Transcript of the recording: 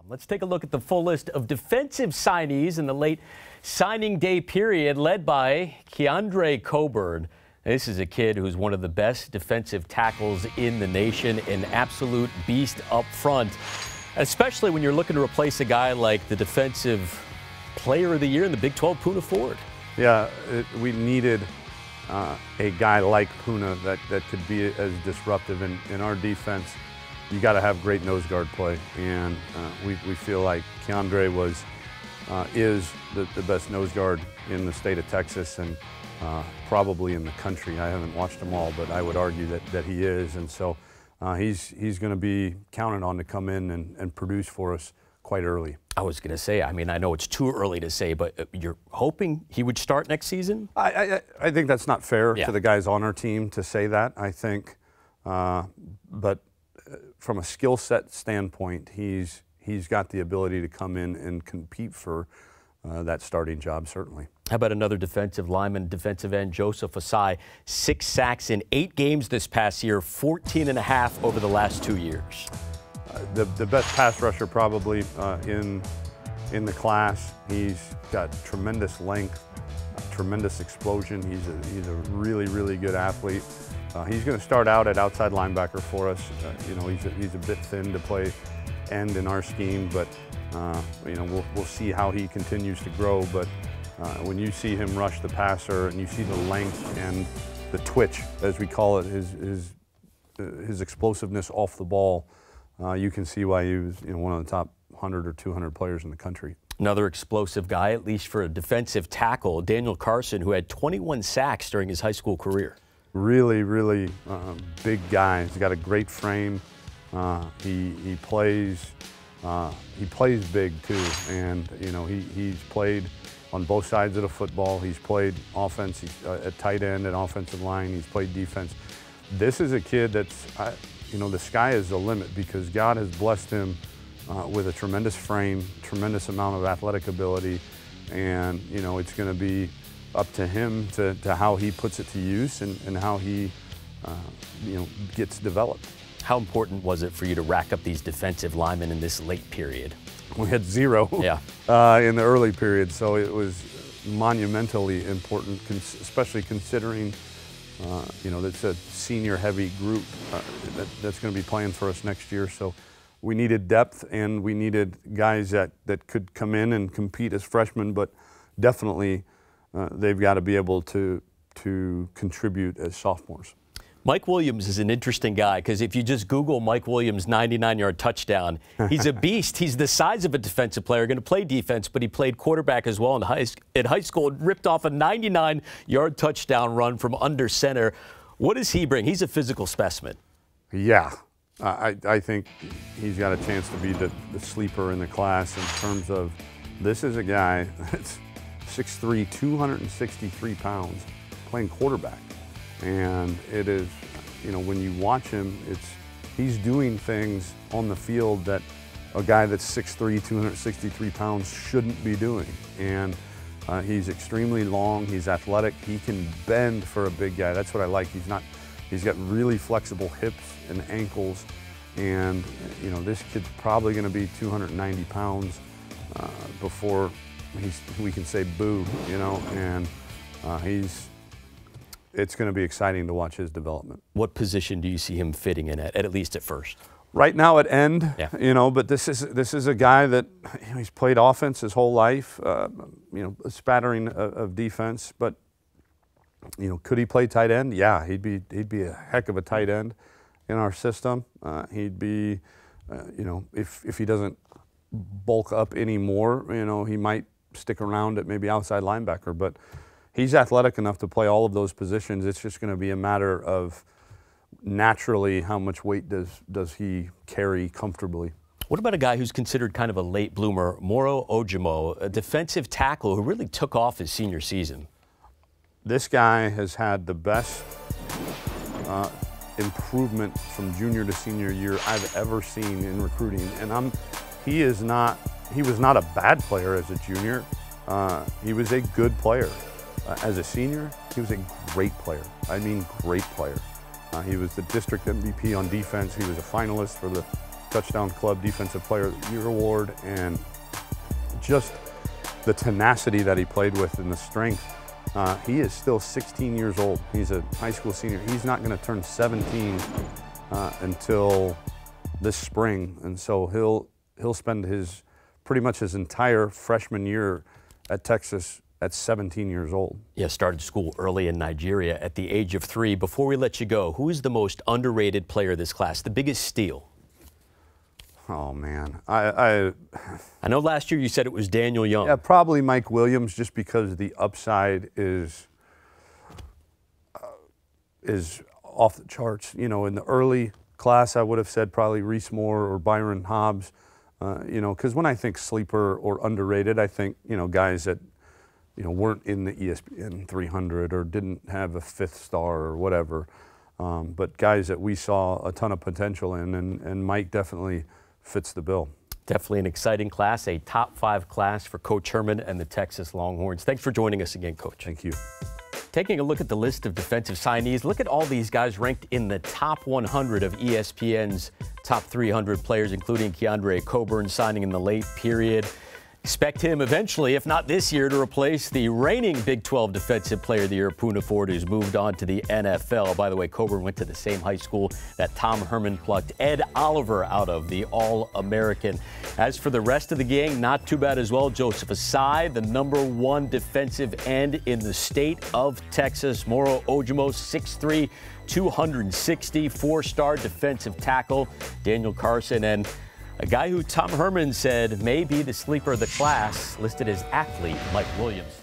Let's take a look at the full list of defensive signees in the late signing day period, led by Keandre Coburn. This is a kid who's one of the best defensive tackles in the nation, an absolute beast up front, especially when you're looking to replace a guy like the defensive player of the year in the Big 12, Poona Ford. Yeah, we needed a guy like Poona that could be as disruptive in our defense. You got to have great nose guard play, and we feel like Keandre is the best nose guard in the state of Texas and probably in the country. I haven't watched them all, but I would argue that he is, and so he's going to be counted on to come in and produce for us quite early. I was going to say, I mean, I know it's too early to say, but you're hoping he would start next season? I think that's not fair Yeah. to the guys on our team to say that, I think, but from a skill set standpoint, he's got the ability to come in and compete for that starting job, certainly. How about another defensive lineman, defensive end, Joseph Asai, 6 sacks in 8 games this past year, 14.5 over the last 2 years. The best pass rusher probably in the class. He's got tremendous length, tremendous explosion. He's a really, really good athlete. He's going to start out at outside linebacker for us. You know, he's a bit thin to play end in our scheme, but you know, we'll see how he continues to grow. But when you see him rush the passer and you see the length and the twitch, as we call it, his explosiveness off the ball, you can see why he was, you know, one of the top 100 or 200 players in the country. Another explosive guy, at least for a defensive tackle, Daniel Carson, who had 21 sacks during his high school career. Really, really big guy. He's got a great frame. He plays big too, and you know he's played on both sides of the football. He's played offense at tight end and offensive line. He's played defense. This is a kid that's you know, the sky is the limit because God has blessed him with a tremendous frame, tremendous amount of athletic ability, and you know it's going to be up to him to how he puts it to use and how he you know, gets developed. How important was it for you to rack up these defensive linemen in this late period? We had 0 in the early period, so it was monumentally important, especially considering you know, that's a senior-heavy group that's going to be playing for us next year. So we needed depth, and we needed guys that could come in and compete as freshmen, but definitely they've got to be able to contribute as sophomores. Mike Williams is an interesting guy because if you just Google Mike Williams' 99-yard touchdown, he's a beast. He's the size of a defensive player, going to play defense, but he played quarterback as well in high school and ripped off a 99-yard touchdown run from under center. What does he bring? He's a physical specimen. Yeah. I think he's got a chance to be the sleeper in the class in terms of this is a guy that's 6'3", 263 pounds, playing quarterback. And it is, you know, when you watch him, he's doing things on the field that a guy that's 6'3", 263 pounds shouldn't be doing. And he's extremely long, he's athletic, he can bend for a big guy. That's what I like. He's got really flexible hips and ankles. And, you know, this kid's probably going to be 290 pounds before we can say boo, you know, and it's going to be exciting to watch his development. What position do you see him fitting in at least at first? Right now at end, yeah. You know, but this is a guy that, you know, he's played offense his whole life, you know, a spattering of defense, but, you know, could he play tight end? Yeah, he'd be a heck of a tight end in our system. He'd be, you know, if he doesn't bulk up anymore, you know, he might stick around at maybe outside linebacker, but he's athletic enough to play all of those positions. It's just going to be a matter of naturally how much weight does he carry comfortably. What about a guy who's considered kind of a late bloomer, Mauro Oh Jimoh, a defensive tackle who really took off his senior season? This guy has had the best improvement from junior to senior year I've ever seen in recruiting, and he was not a bad player as a junior. He was a good player. As a senior, he was a great player. I mean, great player. He was the district MVP on defense. He was a finalist for the touchdown club defensive player of the year award, and just the tenacity that he played with and the strength. He is still 16 years old. He's a high school senior. He's not going to turn 17 until this spring, and so he'll spend pretty much his entire freshman year at Texas at 17 years old. Yeah, started school early in Nigeria at the age of 3. Before we let you go, who is the most underrated player of this class, the biggest steal? Oh, man. I know last year you said it was Daniel Young. Yeah, probably Mike Williams, just because the upside is off the charts. You know, in the early class, I would have said probably Reese Moore or Byron Hobbs. You know, because when I think sleeper or underrated, I think, you know, guys that, you know, weren't in the ESPN 300 or didn't have a 5th star or whatever. But guys that we saw a ton of potential in, and Mike definitely fits the bill. Definitely an exciting class, a top 5 class for Coach Herman and the Texas Longhorns. Thanks for joining us again, Coach. Thank you. Taking a look at the list of defensive signees, look at all these guys ranked in the top 100 of ESPN's top 300 players, including Coburn signing in the late period. Expect him eventually, if not this year, to replace the reigning Big 12 Defensive Player of the Year, Poona Ford, who's moved on to the NFL. By the way, Coburn went to the same high school that Tom Herman plucked Ed Oliver out of, the All-American. As for the rest of the gang, not too bad as well. Joseph Asai, the #1 defensive end in the state of Texas. Mauro Oh Jimoh, 6'3", 260, 4-star defensive tackle. Daniel Carson, and a guy who Tom Herman said may be the sleeper of the class, listed as athlete, Mike Williams.